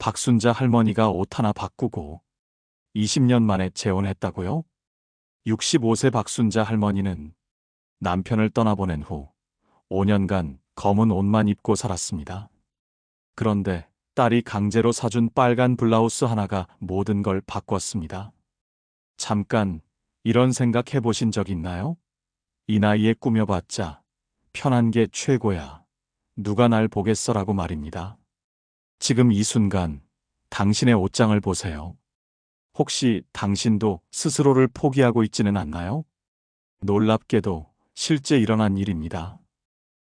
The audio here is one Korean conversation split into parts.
박순자 할머니가 옷 하나 바꾸고 20년 만에 재혼했다고요? 65세 박순자 할머니는 남편을 떠나보낸 후 5년간 검은 옷만 입고 살았습니다. 그런데 딸이 강제로 사준 빨간 블라우스 하나가 모든 걸 바꿨습니다. 잠깐 이런 생각 해보신 적 있나요? 이 나이에 꾸며봤자 편한 게 최고야. 누가 날 보겠어라고 말입니다. 지금 이 순간 당신의 옷장을 보세요. 혹시 당신도 스스로를 포기하고 있지는 않나요? 놀랍게도 실제 일어난 일입니다.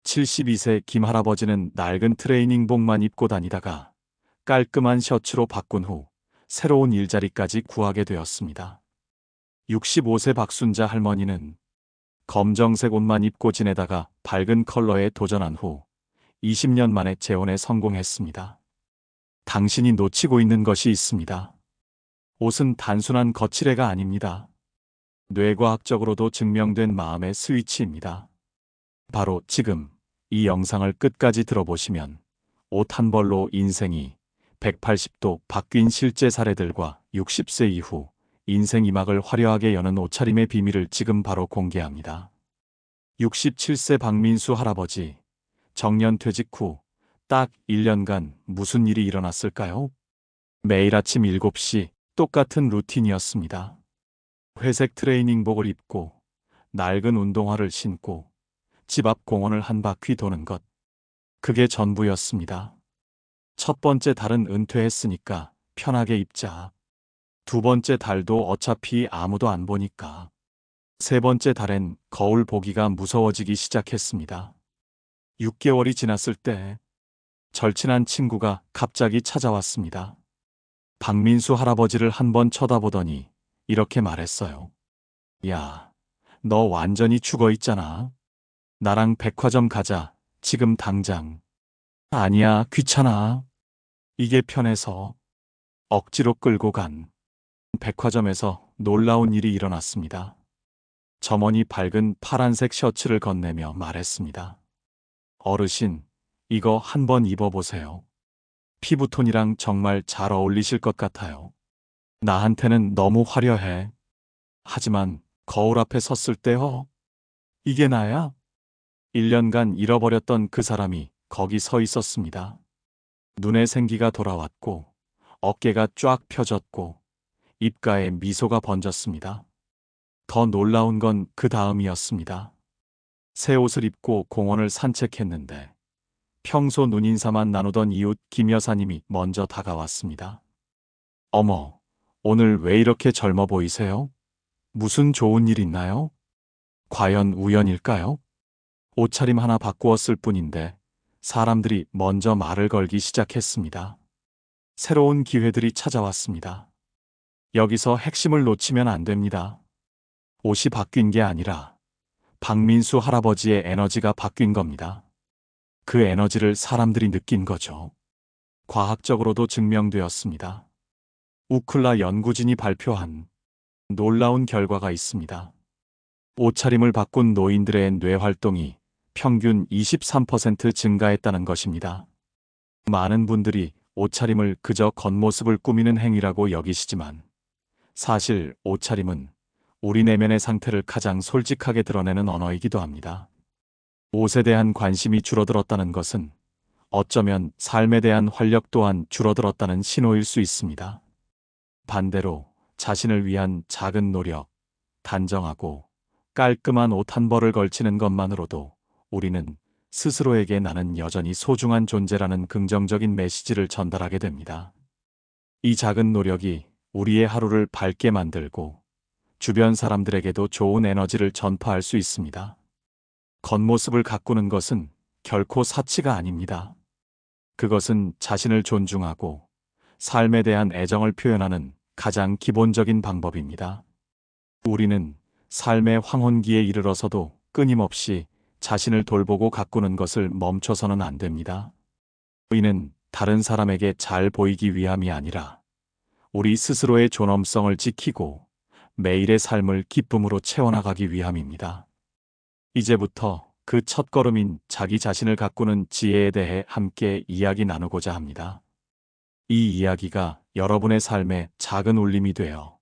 72세 김 할아버지는 낡은 트레이닝복만 입고 다니다가 깔끔한 셔츠로 바꾼 후 새로운 일자리까지 구하게 되었습니다. 65세 박순자 할머니는 검정색 옷만 입고 지내다가 밝은 컬러에 도전한 후 20년 만에 재혼에 성공했습니다. 당신이 놓치고 있는 것이 있습니다. 옷은 단순한 거칠애가 아닙니다. 뇌과학적으로도 증명된 마음의 스위치입니다. 바로 지금 이 영상을 끝까지 들어보시면 옷 한 벌로 인생이 180도 바뀐 실제 사례들과 60세 이후 인생 이막을 화려하게 여는 옷차림의 비밀을 지금 바로 공개합니다. 67세 박민수 할아버지, 정년퇴직 후 딱 1년간 무슨 일이 일어났을까요? 매일 아침 7시 똑같은 루틴이었습니다. 회색 트레이닝복을 입고 낡은 운동화를 신고 집 앞 공원을 한 바퀴 도는 것. 그게 전부였습니다. 첫 번째 달은 은퇴했으니까 편하게 입자. 두 번째 달도 어차피 아무도 안 보니까. 세 번째 달엔 거울 보기가 무서워지기 시작했습니다. 6개월이 지났을 때 절친한 친구가 갑자기 찾아왔습니다. 박민수 할아버지를 한번 쳐다보더니 이렇게 말했어요. 야, 너 완전히 죽어 있잖아. 나랑 백화점 가자, 지금 당장. 아니야, 귀찮아. 이게 편해서. 억지로 끌고 간 백화점에서 놀라운 일이 일어났습니다. 점원이 밝은 파란색 셔츠를 건네며 말했습니다. 어르신, 이거 한번 입어보세요. 피부톤이랑 정말 잘 어울리실 것 같아요. 나한테는 너무 화려해. 하지만 거울 앞에 섰을 때요. 이게 나야? 1년간 잃어버렸던 그 사람이 거기 서 있었습니다. 눈에 생기가 돌아왔고 어깨가 쫙 펴졌고 입가에 미소가 번졌습니다. 더 놀라운 건 그 다음이었습니다. 새 옷을 입고 공원을 산책했는데 평소 눈인사만 나누던 이웃 김 여사님이 먼저 다가왔습니다. 어머, 오늘 왜 이렇게 젊어 보이세요? 무슨 좋은 일 있나요? 과연 우연일까요? 옷차림 하나 바꾸었을 뿐인데 사람들이 먼저 말을 걸기 시작했습니다. 새로운 기회들이 찾아왔습니다. 여기서 핵심을 놓치면 안 됩니다. 옷이 바뀐 게 아니라 박민수 할아버지의 에너지가 바뀐 겁니다. 그 에너지를 사람들이 느낀 거죠. 과학적으로도 증명되었습니다. 우클라 연구진이 발표한 놀라운 결과가 있습니다. 옷차림을 바꾼 노인들의 뇌 활동이 평균 23% 증가했다는 것입니다. 많은 분들이 옷차림을 그저 겉모습을 꾸미는 행위라고 여기시지만 사실 옷차림은 우리 내면의 상태를 가장 솔직하게 드러내는 언어이기도 합니다. 옷에 대한 관심이 줄어들었다는 것은 어쩌면 삶에 대한 활력 또한 줄어들었다는 신호일 수 있습니다. 반대로 자신을 위한 작은 노력, 단정하고 깔끔한 옷 한 벌을 걸치는 것만으로도 우리는 스스로에게 나는 여전히 소중한 존재라는 긍정적인 메시지를 전달하게 됩니다. 이 작은 노력이 우리의 하루를 밝게 만들고 주변 사람들에게도 좋은 에너지를 전파할 수 있습니다. 겉모습을 가꾸는 것은 결코 사치가 아닙니다. 그것은 자신을 존중하고 삶에 대한 애정을 표현하는 가장 기본적인 방법입니다. 우리는 삶의 황혼기에 이르러서도 끊임없이 자신을 돌보고 가꾸는 것을 멈춰서는 안 됩니다. 이는 다른 사람에게 잘 보이기 위함이 아니라 우리 스스로의 존엄성을 지키고 매일의 삶을 기쁨으로 채워나가기 위함입니다. 이제부터 그 첫걸음인 자기 자신을 가꾸는 지혜에 대해 함께 이야기 나누고자 합니다. 이 이야기가 여러분의 삶에 작은 울림이 되어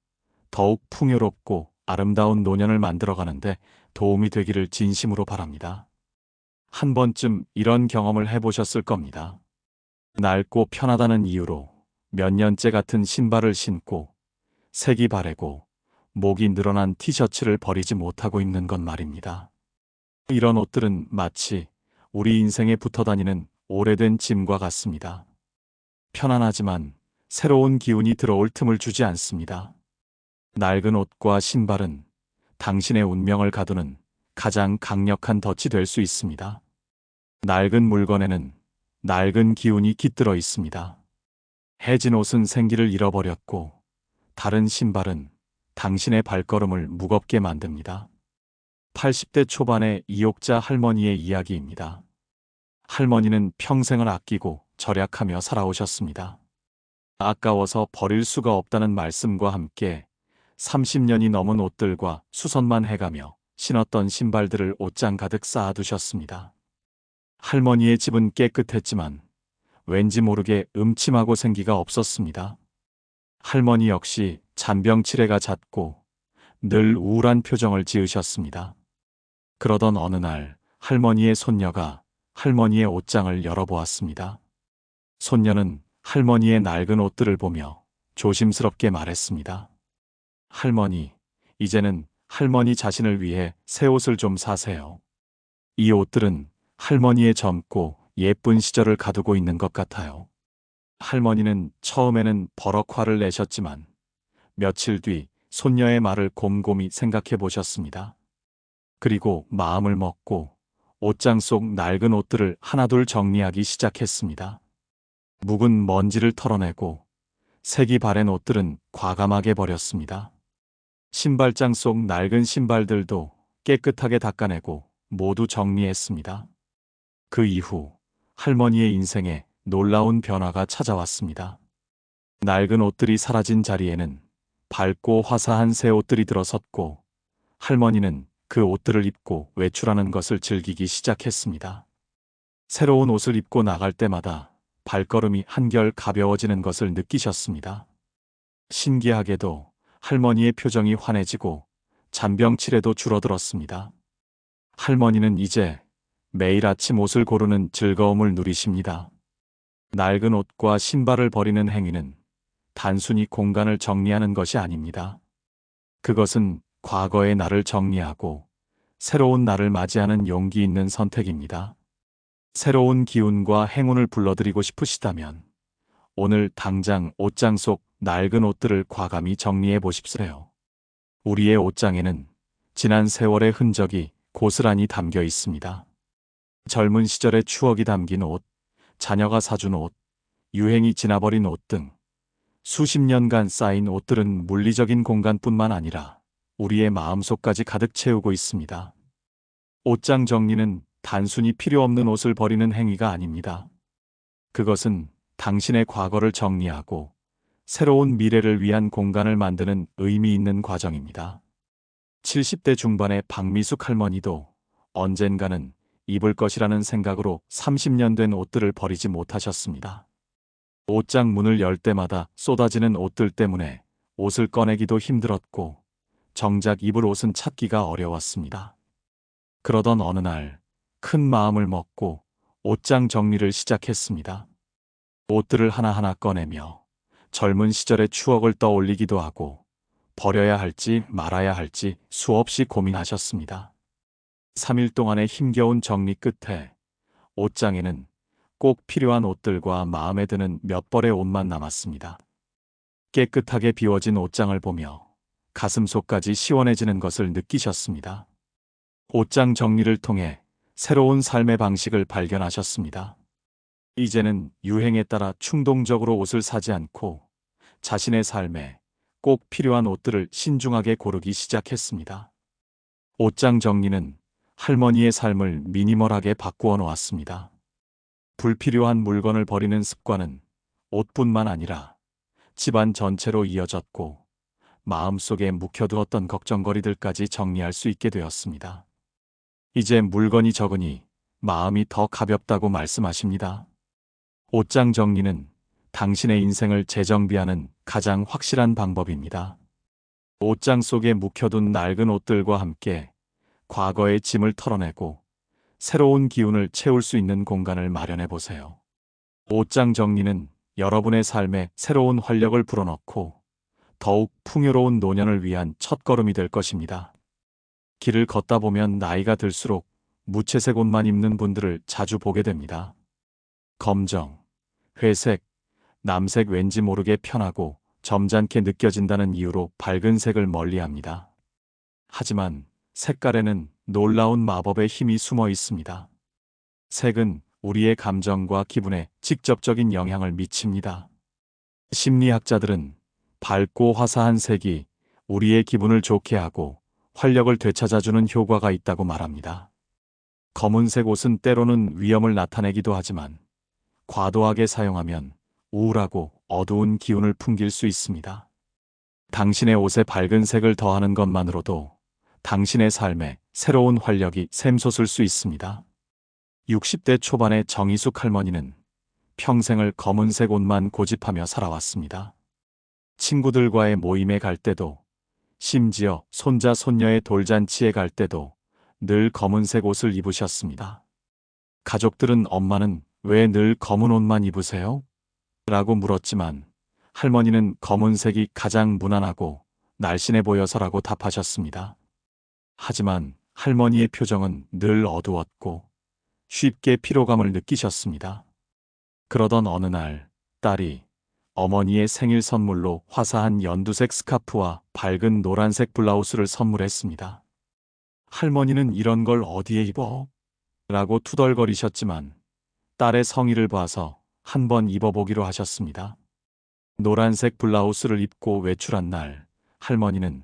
더욱 풍요롭고 아름다운 노년을 만들어가는데 도움이 되기를 진심으로 바랍니다. 한 번쯤 이런 경험을 해보셨을 겁니다. 낡고 편하다는 이유로 몇 년째 같은 신발을 신고 색이 바래고 목이 늘어난 티셔츠를 버리지 못하고 입는 건 말입니다. 이런 옷들은 마치 우리 인생에 붙어 다니는 오래된 짐과 같습니다. 편안하지만 새로운 기운이 들어올 틈을 주지 않습니다. 낡은 옷과 신발은 당신의 운명을 가두는 가장 강력한 덫이 될 수 있습니다. 낡은 물건에는 낡은 기운이 깃들어 있습니다. 해진 옷은 생기를 잃어버렸고 다른 신발은 당신의 발걸음을 무겁게 만듭니다. 80대 초반의 이옥자 할머니의 이야기입니다. 할머니는 평생을 아끼고 절약하며 살아오셨습니다. 아까워서 버릴 수가 없다는 말씀과 함께 30년이 넘은 옷들과 수선만 해가며 신었던 신발들을 옷장 가득 쌓아두셨습니다. 할머니의 집은 깨끗했지만 왠지 모르게 음침하고 생기가 없었습니다. 할머니 역시 잔병치레가 잦고 늘 우울한 표정을 지으셨습니다. 그러던 어느 날 할머니의 손녀가 할머니의 옷장을 열어보았습니다. 손녀는 할머니의 낡은 옷들을 보며 조심스럽게 말했습니다. 할머니, 이제는 할머니 자신을 위해 새 옷을 좀 사세요. 이 옷들은 할머니의 젊고 예쁜 시절을 가두고 있는 것 같아요. 할머니는 처음에는 버럭 화를 내셨지만 며칠 뒤 손녀의 말을 곰곰이 생각해 보셨습니다. 그리고 마음을 먹고 옷장 속 낡은 옷들을 하나둘 정리하기 시작했습니다. 묵은 먼지를 털어내고 색이 바랜 옷들은 과감하게 버렸습니다. 신발장 속 낡은 신발들도 깨끗하게 닦아내고 모두 정리했습니다. 그 이후 할머니의 인생에 놀라운 변화가 찾아왔습니다. 낡은 옷들이 사라진 자리에는 밝고 화사한 새 옷들이 들어섰고 할머니는 그 옷들을 입고 외출하는 것을 즐기기 시작했습니다. 새로운 옷을 입고 나갈 때마다 발걸음이 한결 가벼워지는 것을 느끼셨습니다. 신기하게도 할머니의 표정이 환해지고 잔병치레도 줄어들었습니다. 할머니는 이제 매일 아침 옷을 고르는 즐거움을 누리십니다. 낡은 옷과 신발을 버리는 행위는 단순히 공간을 정리하는 것이 아닙니다. 그것은 과거의 나를 정리하고 새로운 나를 맞이하는 용기 있는 선택입니다. 새로운 기운과 행운을 불러들이고 싶으시다면 오늘 당장 옷장 속 낡은 옷들을 과감히 정리해 보십시오. 우리의 옷장에는 지난 세월의 흔적이 고스란히 담겨 있습니다. 젊은 시절의 추억이 담긴 옷, 자녀가 사준 옷, 유행이 지나버린 옷 등 수십 년간 쌓인 옷들은 물리적인 공간뿐만 아니라 우리의 마음속까지 가득 채우고 있습니다. 옷장 정리는 단순히 필요 없는 옷을 버리는 행위가 아닙니다. 그것은 당신의 과거를 정리하고 새로운 미래를 위한 공간을 만드는 의미 있는 과정입니다. 70대 중반의 박미숙 할머니도 언젠가는 입을 것이라는 생각으로 30년 된 옷들을 버리지 못하셨습니다. 옷장 문을 열 때마다 쏟아지는 옷들 때문에 옷을 꺼내기도 힘들었고 정작 입을 옷은 찾기가 어려웠습니다. 그러던 어느 날 큰 마음을 먹고 옷장 정리를 시작했습니다. 옷들을 하나하나 꺼내며 젊은 시절의 추억을 떠올리기도 하고 버려야 할지 말아야 할지 수없이 고민하셨습니다. 3일 동안의 힘겨운 정리 끝에 옷장에는 꼭 필요한 옷들과 마음에 드는 몇 벌의 옷만 남았습니다. 깨끗하게 비워진 옷장을 보며 가슴속까지 시원해지는 것을 느끼셨습니다. 옷장 정리를 통해 새로운 삶의 방식을 발견하셨습니다. 이제는 유행에 따라 충동적으로 옷을 사지 않고 자신의 삶에 꼭 필요한 옷들을 신중하게 고르기 시작했습니다. 옷장 정리는 할머니의 삶을 미니멀하게 바꾸어 놓았습니다. 불필요한 물건을 버리는 습관은 옷뿐만 아니라 집안 전체로 이어졌고 마음속에 묵혀두었던 걱정거리들까지 정리할 수 있게 되었습니다. 이제 물건이 적으니 마음이 더 가볍다고 말씀하십니다. 옷장 정리는 당신의 인생을 재정비하는 가장 확실한 방법입니다. 옷장 속에 묵혀둔 낡은 옷들과 함께 과거의 짐을 털어내고 새로운 기운을 채울 수 있는 공간을 마련해 보세요. 옷장 정리는 여러분의 삶에 새로운 활력을 불어넣고 더욱 풍요로운 노년을 위한 첫걸음이 될 것입니다. 길을 걷다 보면 나이가 들수록 무채색 옷만 입는 분들을 자주 보게 됩니다. 검정, 회색, 남색 왠지 모르게 편하고 점잖게 느껴진다는 이유로 밝은 색을 멀리합니다. 하지만 색깔에는 놀라운 마법의 힘이 숨어 있습니다. 색은 우리의 감정과 기분에 직접적인 영향을 미칩니다. 심리학자들은 밝고 화사한 색이 우리의 기분을 좋게 하고 활력을 되찾아주는 효과가 있다고 말합니다. 검은색 옷은 때로는 위험을 나타내기도 하지만 과도하게 사용하면 우울하고 어두운 기운을 풍길 수 있습니다. 당신의 옷에 밝은 색을 더하는 것만으로도 당신의 삶에 새로운 활력이 샘솟을 수 있습니다. 60대 초반의 정희숙 할머니는 평생을 검은색 옷만 고집하며 살아왔습니다. 친구들과의 모임에 갈 때도, 심지어 손자 손녀의 돌잔치에 갈 때도 늘 검은색 옷을 입으셨습니다. 가족들은 엄마는 왜 늘 검은 옷만 입으세요? 라고 물었지만 할머니는 검은색이 가장 무난하고 날씬해 보여서라고 답하셨습니다. 하지만 할머니의 표정은 늘 어두웠고 쉽게 피로감을 느끼셨습니다. 그러던 어느 날 딸이 어머니의 생일 선물로 화사한 연두색 스카프와 밝은 노란색 블라우스를 선물했습니다. 할머니는 이런 걸 어디에 입어? 라고 투덜거리셨지만 딸의 성의를 봐서 한번 입어보기로 하셨습니다. 노란색 블라우스를 입고 외출한 날 할머니는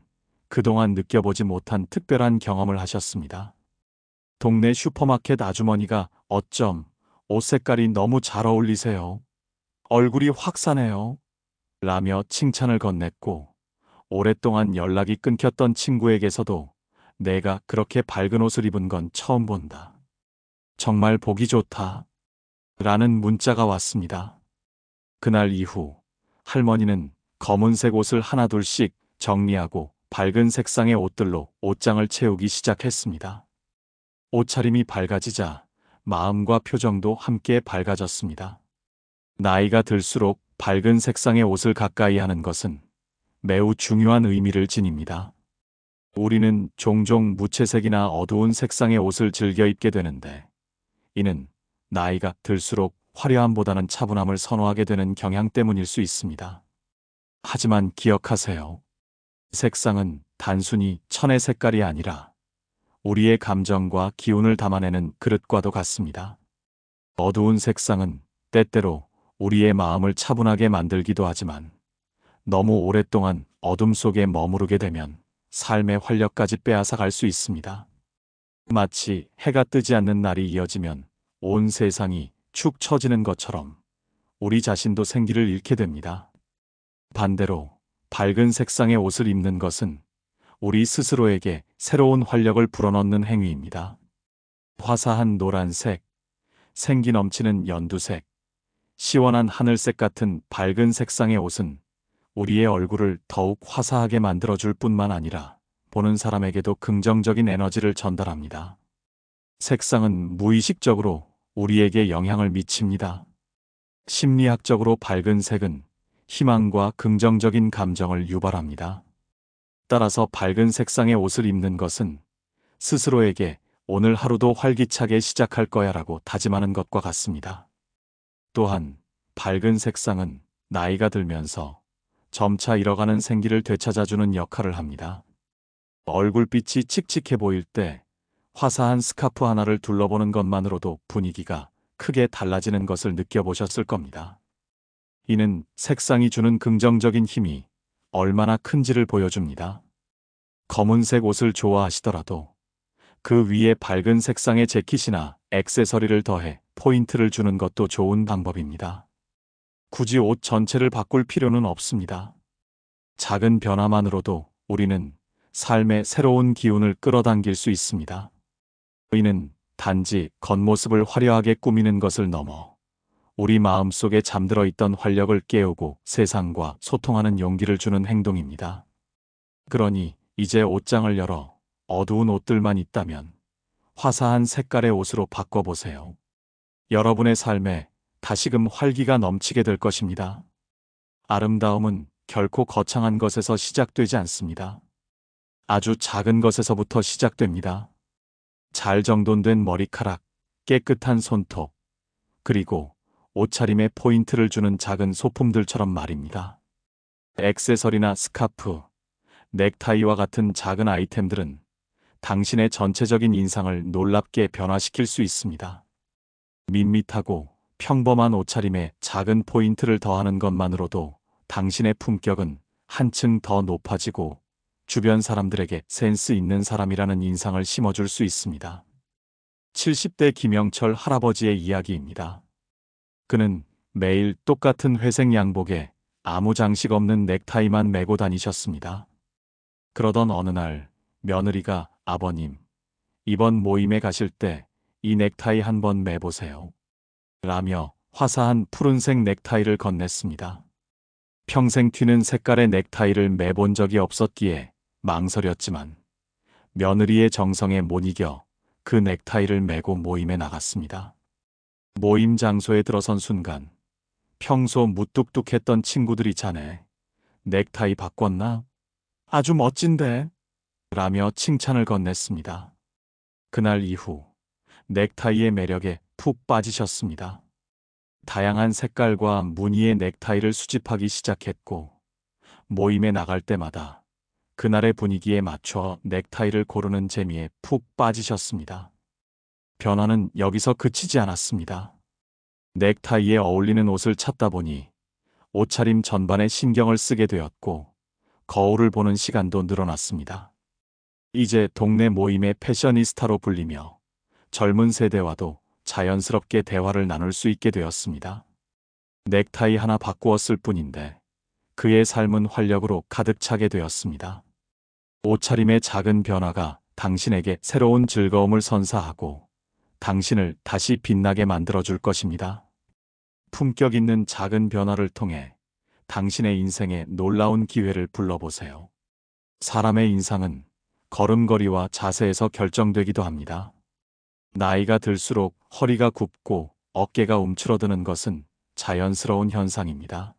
그동안 느껴보지 못한 특별한 경험을 하셨습니다. 동네 슈퍼마켓 아주머니가 어쩜 옷 색깔이 너무 잘 어울리세요. 얼굴이 확 사네요. 라며 칭찬을 건넸고 오랫동안 연락이 끊겼던 친구에게서도 내가 그렇게 밝은 옷을 입은 건 처음 본다. 정말 보기 좋다. 라는 문자가 왔습니다. 그날 이후 할머니는 검은색 옷을 하나둘씩 정리하고 밝은 색상의 옷들로 옷장을 채우기 시작했습니다. 옷차림이 밝아지자 마음과 표정도 함께 밝아졌습니다. 나이가 들수록 밝은 색상의 옷을 가까이 하는 것은 매우 중요한 의미를 지닙니다. 우리는 종종 무채색이나 어두운 색상의 옷을 즐겨 입게 되는데 이는 나이가 들수록 화려함보다는 차분함을 선호하게 되는 경향 때문일 수 있습니다. 하지만 기억하세요. 색상은 단순히 천의 색깔이 아니라 우리의 감정과 기운을 담아내는 그릇과도 같습니다. 어두운 색상은 때때로 우리의 마음을 차분하게 만들기도 하지만 너무 오랫동안 어둠 속에 머무르게 되면 삶의 활력까지 빼앗아 갈 수 있습니다. 마치 해가 뜨지 않는 날이 이어지면 온 세상이 축 처지는 것처럼 우리 자신도 생기를 잃게 됩니다. 반대로 밝은 색상의 옷을 입는 것은 우리 스스로에게 새로운 활력을 불어넣는 행위입니다. 화사한 노란색, 생기 넘치는 연두색, 시원한 하늘색 같은 밝은 색상의 옷은 우리의 얼굴을 더욱 화사하게 만들어줄 뿐만 아니라 보는 사람에게도 긍정적인 에너지를 전달합니다. 색상은 무의식적으로 우리에게 영향을 미칩니다. 심리학적으로 밝은 색은 희망과 긍정적인 감정을 유발합니다. 따라서 밝은 색상의 옷을 입는 것은 스스로에게 오늘 하루도 활기차게 시작할 거야라고 다짐하는 것과 같습니다. 또한 밝은 색상은 나이가 들면서 점차 잃어가는 생기를 되찾아주는 역할을 합니다. 얼굴빛이 칙칙해 보일 때 화사한 스카프 하나를 둘러보는 것만으로도 분위기가 크게 달라지는 것을 느껴보셨을 겁니다. 이는 색상이 주는 긍정적인 힘이 얼마나 큰지를 보여줍니다. 검은색 옷을 좋아하시더라도 그 위에 밝은 색상의 재킷이나 액세서리를 더해 포인트를 주는 것도 좋은 방법입니다. 굳이 옷 전체를 바꿀 필요는 없습니다. 작은 변화만으로도 우리는 삶의 새로운 기운을 끌어당길 수 있습니다. 이는 단지 겉모습을 화려하게 꾸미는 것을 넘어 우리 마음속에 잠들어 있던 활력을 깨우고 세상과 소통하는 용기를 주는 행동입니다. 그러니 이제 옷장을 열어 어두운 옷들만 있다면 화사한 색깔의 옷으로 바꿔보세요. 여러분의 삶에 다시금 활기가 넘치게 될 것입니다. 아름다움은 결코 거창한 것에서 시작되지 않습니다. 아주 작은 것에서부터 시작됩니다. 잘 정돈된 머리카락, 깨끗한 손톱, 그리고 옷차림에 포인트를 주는 작은 소품들처럼 말입니다. 액세서리나 스카프, 넥타이와 같은 작은 아이템들은 당신의 전체적인 인상을 놀랍게 변화시킬 수 있습니다. 밋밋하고 평범한 옷차림에 작은 포인트를 더하는 것만으로도 당신의 품격은 한층 더 높아지고 주변 사람들에게 센스 있는 사람이라는 인상을 심어줄 수 있습니다. 70대 김영철 할아버지의 이야기입니다. 그는 매일 똑같은 회색 양복에 아무 장식 없는 넥타이만 메고 다니셨습니다. 그러던 어느 날 며느리가 아버님, 이번 모임에 가실 때 이 넥타이 한번 매보세요. 라며 화사한 푸른색 넥타이를 건넸습니다. 평생 튀는 색깔의 넥타이를 매본 적이 없었기에 망설였지만 며느리의 정성에 못 이겨 그 넥타이를 메고 모임에 나갔습니다. 모임 장소에 들어선 순간 평소 무뚝뚝했던 친구들이 자네 넥타이 바꿨나? 아주 멋진데? 라며 칭찬을 건넸습니다. 그날 이후 넥타이의 매력에 푹 빠지셨습니다. 다양한 색깔과 무늬의 넥타이를 수집하기 시작했고 모임에 나갈 때마다 그날의 분위기에 맞춰 넥타이를 고르는 재미에 푹 빠지셨습니다. 변화는 여기서 그치지 않았습니다. 넥타이에 어울리는 옷을 찾다 보니 옷차림 전반에 신경을 쓰게 되었고 거울을 보는 시간도 늘어났습니다. 이제 동네 모임의 패셔니스타로 불리며 젊은 세대와도 자연스럽게 대화를 나눌 수 있게 되었습니다. 넥타이 하나 바꾸었을 뿐인데 그의 삶은 활력으로 가득 차게 되었습니다. 옷차림의 작은 변화가 당신에게 새로운 즐거움을 선사하고 당신을 다시 빛나게 만들어줄 것입니다. 품격 있는 작은 변화를 통해 당신의 인생에 놀라운 기회를 불러보세요. 사람의 인상은 걸음걸이와 자세에서 결정되기도 합니다. 나이가 들수록 허리가 굽고 어깨가 움츠러드는 것은 자연스러운 현상입니다.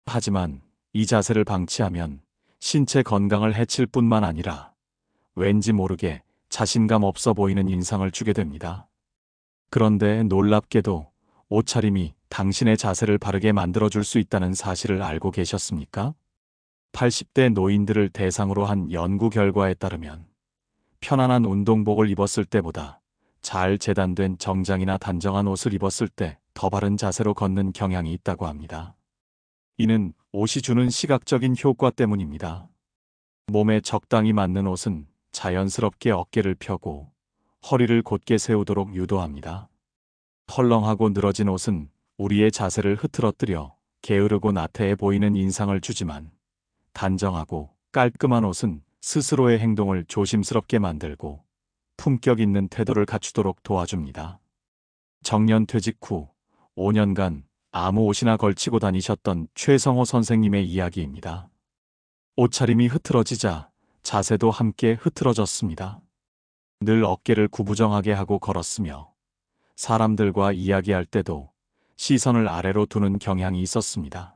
하지만 이 자세를 방치하면 신체 건강을 해칠 뿐만 아니라 왠지 모르게 자신감 없어 보이는 인상을 주게 됩니다. 그런데 놀랍게도 옷차림이 당신의 자세를 바르게 만들어줄 수 있다는 사실을 알고 계셨습니까? 80대 노인들을 대상으로 한 연구 결과에 따르면 편안한 운동복을 입었을 때보다 잘 재단된 정장이나 단정한 옷을 입었을 때 더 바른 자세로 걷는 경향이 있다고 합니다. 이는 옷이 주는 시각적인 효과 때문입니다. 몸에 적당히 맞는 옷은 자연스럽게 어깨를 펴고 허리를 곧게 세우도록 유도합니다. 헐렁하고 늘어진 옷은 우리의 자세를 흐트러뜨려 게으르고 나태해 보이는 인상을 주지만 단정하고 깔끔한 옷은 스스로의 행동을 조심스럽게 만들고 품격 있는 태도를 갖추도록 도와줍니다. 정년퇴직 후 5년간 아무 옷이나 걸치고 다니셨던 최성호 선생님의 이야기입니다. 옷차림이 흐트러지자 자세도 함께 흐트러졌습니다. 늘 어깨를 구부정하게 하고 걸었으며 사람들과 이야기할 때도 시선을 아래로 두는 경향이 있었습니다.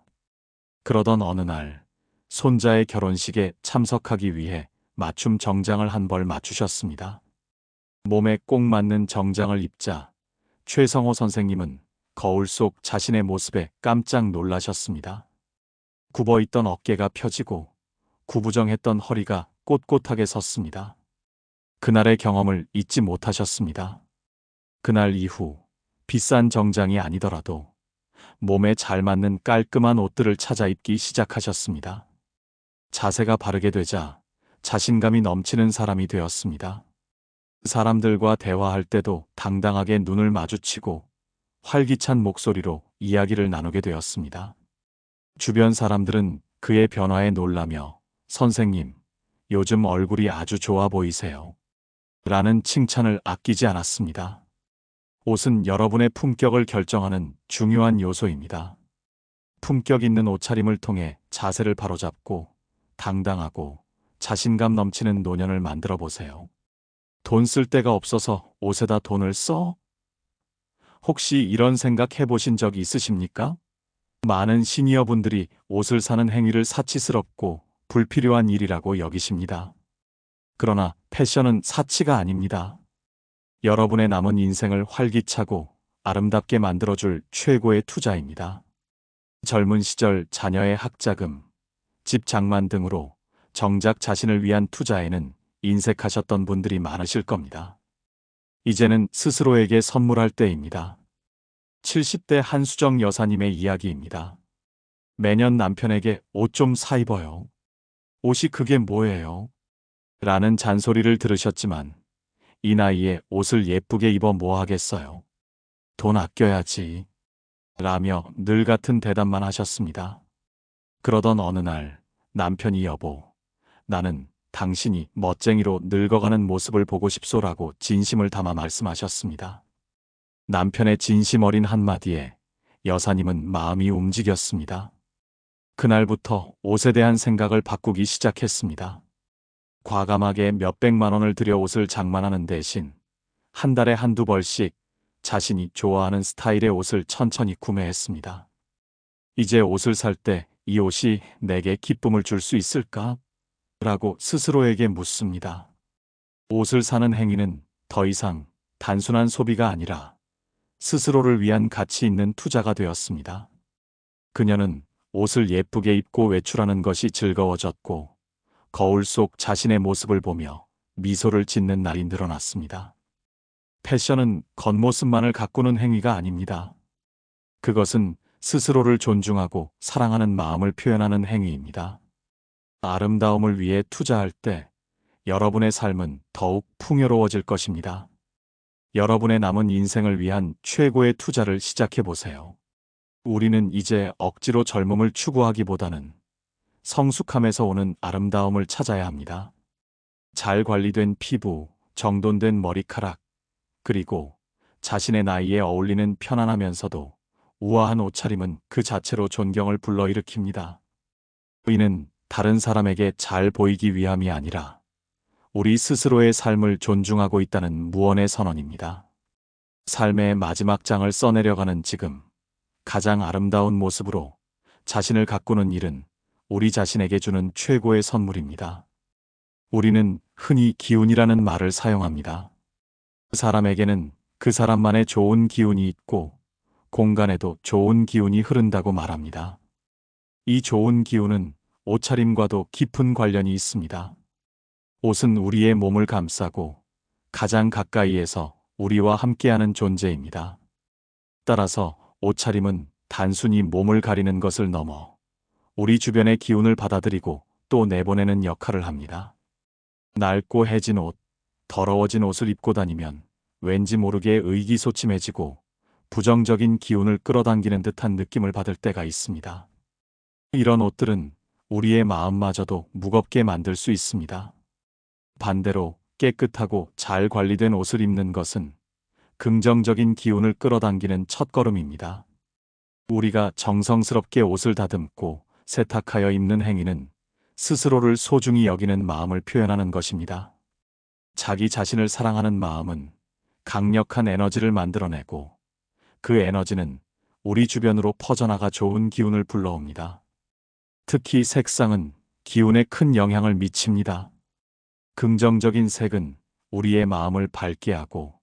그러던 어느 날 손자의 결혼식에 참석하기 위해 맞춤 정장을 한 벌 맞추셨습니다. 몸에 꼭 맞는 정장을 입자 최성호 선생님은 거울 속 자신의 모습에 깜짝 놀라셨습니다. 굽어있던 어깨가 펴지고 구부정했던 허리가 꼿꼿하게 섰습니다. 그날의 경험을 잊지 못하셨습니다. 그날 이후 비싼 정장이 아니더라도 몸에 잘 맞는 깔끔한 옷들을 찾아 입기 시작하셨습니다. 자세가 바르게 되자 자신감이 넘치는 사람이 되었습니다. 사람들과 대화할 때도 당당하게 눈을 마주치고 활기찬 목소리로 이야기를 나누게 되었습니다. 주변 사람들은 그의 변화에 놀라며 선생님, 요즘 얼굴이 아주 좋아 보이세요. 라는 칭찬을 아끼지 않았습니다. 옷은 여러분의 품격을 결정하는 중요한 요소입니다. 품격 있는 옷차림을 통해 자세를 바로잡고 당당하고 자신감 넘치는 노년을 만들어 보세요. 돈 쓸 데가 없어서 옷에다 돈을 써? 혹시 이런 생각 해보신 적 있으십니까? 많은 시니어분들이 옷을 사는 행위를 사치스럽고 불필요한 일이라고 여기십니다. 그러나 패션은 사치가 아닙니다. 여러분의 남은 인생을 활기차고 아름답게 만들어줄 최고의 투자입니다. 젊은 시절 자녀의 학자금, 집 장만 등으로 정작 자신을 위한 투자에는 인색하셨던 분들이 많으실 겁니다. 이제는 스스로에게 선물할 때입니다. 70대 한수정 여사님의 이야기입니다. 매년 남편에게 옷 좀 사 입어요. 옷이 그게 뭐예요? 라는 잔소리를 들으셨지만 이 나이에 옷을 예쁘게 입어 뭐 하겠어요? 돈 아껴야지. 라며 늘 같은 대답만 하셨습니다. 그러던 어느 날 남편이 여보, 나는 당신이 멋쟁이로 늙어가는 모습을 보고 싶소라고 진심을 담아 말씀하셨습니다. 남편의 진심 어린 한마디에 여사님은 마음이 움직였습니다. 그날부터 옷에 대한 생각을 바꾸기 시작했습니다. 과감하게 몇백만 원을 들여 옷을 장만하는 대신 한 달에 한두 벌씩 자신이 좋아하는 스타일의 옷을 천천히 구매했습니다. 이제 옷을 살 때 이 옷이 내게 기쁨을 줄 수 있을까? 라고 스스로에게 묻습니다. 옷을 사는 행위는 더 이상 단순한 소비가 아니라 스스로를 위한 가치 있는 투자가 되었습니다. 그녀는 옷을 예쁘게 입고 외출하는 것이 즐거워졌고 거울 속 자신의 모습을 보며 미소를 짓는 날이 늘어났습니다. 패션은 겉모습만을 가꾸는 행위가 아닙니다. 그것은 스스로를 존중하고 사랑하는 마음을 표현하는 행위입니다. 아름다움을 위해 투자할 때 여러분의 삶은 더욱 풍요로워질 것입니다. 여러분의 남은 인생을 위한 최고의 투자를 시작해 보세요. 우리는 이제 억지로 젊음을 추구하기보다는 성숙함에서 오는 아름다움을 찾아야 합니다. 잘 관리된 피부, 정돈된 머리카락, 그리고 자신의 나이에 어울리는 편안하면서도 우아한 옷차림은 그 자체로 존경을 불러일으킵니다. 이는 다른 사람에게 잘 보이기 위함이 아니라 우리 스스로의 삶을 존중하고 있다는 무언의 선언입니다. 삶의 마지막 장을 써내려가는 지금, 가장 아름다운 모습으로 자신을 가꾸는 일은 우리 자신에게 주는 최고의 선물입니다. 우리는 흔히 기운이라는 말을 사용합니다. 그 사람에게는 그 사람만의 좋은 기운이 있고 공간에도 좋은 기운이 흐른다고 말합니다. 이 좋은 기운은 옷차림과도 깊은 관련이 있습니다. 옷은 우리의 몸을 감싸고 가장 가까이에서 우리와 함께하는 존재입니다. 따라서 옷차림은 단순히 몸을 가리는 것을 넘어 우리 주변의 기운을 받아들이고 또 내보내는 역할을 합니다. 낡고 해진 옷, 더러워진 옷을 입고 다니면 왠지 모르게 의기소침해지고 부정적인 기운을 끌어당기는 듯한 느낌을 받을 때가 있습니다. 이런 옷들은 우리의 마음마저도 무겁게 만들 수 있습니다. 반대로 깨끗하고 잘 관리된 옷을 입는 것은 긍정적인 기운을 끌어당기는 첫걸음입니다. 우리가 정성스럽게 옷을 다듬고 세탁하여 입는 행위는 스스로를 소중히 여기는 마음을 표현하는 것입니다. 자기 자신을 사랑하는 마음은 강력한 에너지를 만들어내고 그 에너지는 우리 주변으로 퍼져나가 좋은 기운을 불러옵니다. 특히 색상은 기운에 큰 영향을 미칩니다. 긍정적인 색은 우리의 마음을 밝게 하고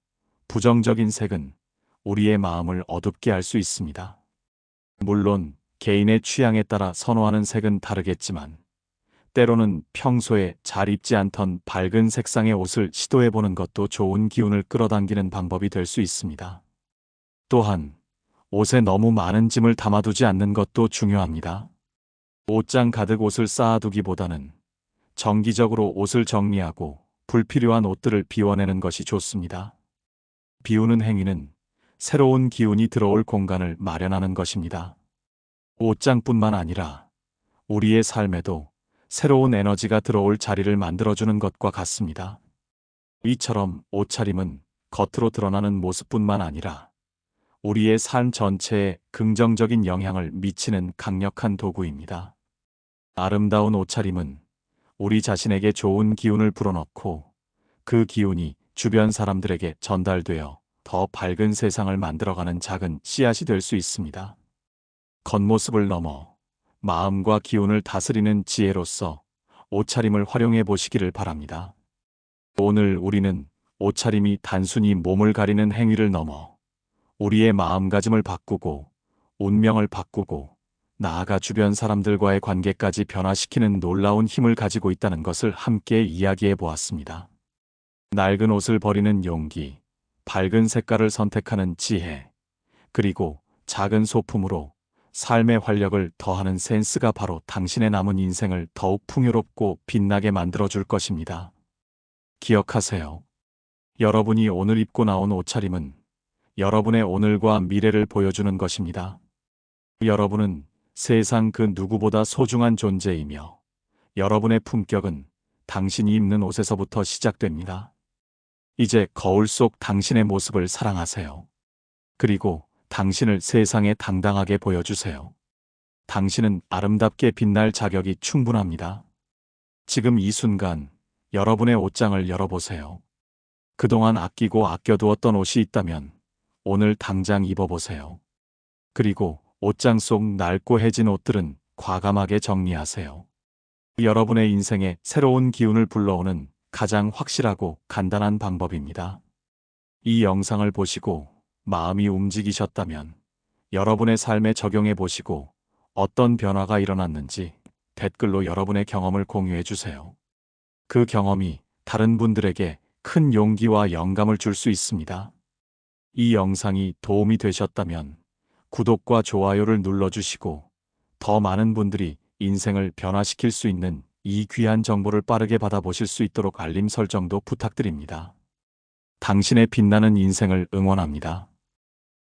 부정적인 색은 우리의 마음을 어둡게 할 수 있습니다. 물론 개인의 취향에 따라 선호하는 색은 다르겠지만 때로는 평소에 잘 입지 않던 밝은 색상의 옷을 시도해보는 것도 좋은 기운을 끌어당기는 방법이 될 수 있습니다. 또한 옷에 너무 많은 짐을 담아두지 않는 것도 중요합니다. 옷장 가득 옷을 쌓아두기보다는 정기적으로 옷을 정리하고 불필요한 옷들을 비워내는 것이 좋습니다. 비우는 행위는 새로운 기운이 들어올 공간을 마련하는 것입니다. 옷장뿐만 아니라 우리의 삶에도 새로운 에너지가 들어올 자리를 만들어주는 것과 같습니다. 이처럼 옷차림은 겉으로 드러나는 모습뿐만 아니라 우리의 삶 전체에 긍정적인 영향을 미치는 강력한 도구입니다. 아름다운 옷차림은 우리 자신에게 좋은 기운을 불어넣고 그 기운이 주변 사람들에게 전달되어 더 밝은 세상을 만들어가는 작은 씨앗이 될 수 있습니다. 겉모습을 넘어 마음과 기운을 다스리는 지혜로서 옷차림을 활용해 보시기를 바랍니다. 오늘 우리는 옷차림이 단순히 몸을 가리는 행위를 넘어 우리의 마음가짐을 바꾸고 운명을 바꾸고 나아가 주변 사람들과의 관계까지 변화시키는 놀라운 힘을 가지고 있다는 것을 함께 이야기해 보았습니다. 낡은 옷을 버리는 용기, 밝은 색깔을 선택하는 지혜, 그리고 작은 소품으로 삶의 활력을 더하는 센스가 바로 당신의 남은 인생을 더욱 풍요롭고 빛나게 만들어줄 것입니다. 기억하세요. 여러분이 오늘 입고 나온 옷차림은 여러분의 오늘과 미래를 보여주는 것입니다. 여러분은 세상 그 누구보다 소중한 존재이며 여러분의 품격은 당신이 입는 옷에서부터 시작됩니다. 이제 거울 속 당신의 모습을 사랑하세요. 그리고 당신을 세상에 당당하게 보여주세요. 당신은 아름답게 빛날 자격이 충분합니다. 지금 이 순간 여러분의 옷장을 열어보세요. 그동안 아끼고 아껴두었던 옷이 있다면 오늘 당장 입어보세요. 그리고 옷장 속 낡고 해진 옷들은 과감하게 정리하세요. 여러분의 인생에 새로운 기운을 불러오는 가장 확실하고 간단한 방법입니다. 이 영상을 보시고 마음이 움직이셨다면 여러분의 삶에 적용해 보시고 어떤 변화가 일어났는지 댓글로 여러분의 경험을 공유해 주세요. 그 경험이 다른 분들에게 큰 용기와 영감을 줄 수 있습니다. 이 영상이 도움이 되셨다면 구독과 좋아요를 눌러주시고 더 많은 분들이 인생을 변화시킬 수 있는 이 귀한 정보를 빠르게 받아보실 수 있도록 알림 설정도 부탁드립니다. 당신의 빛나는 인생을 응원합니다.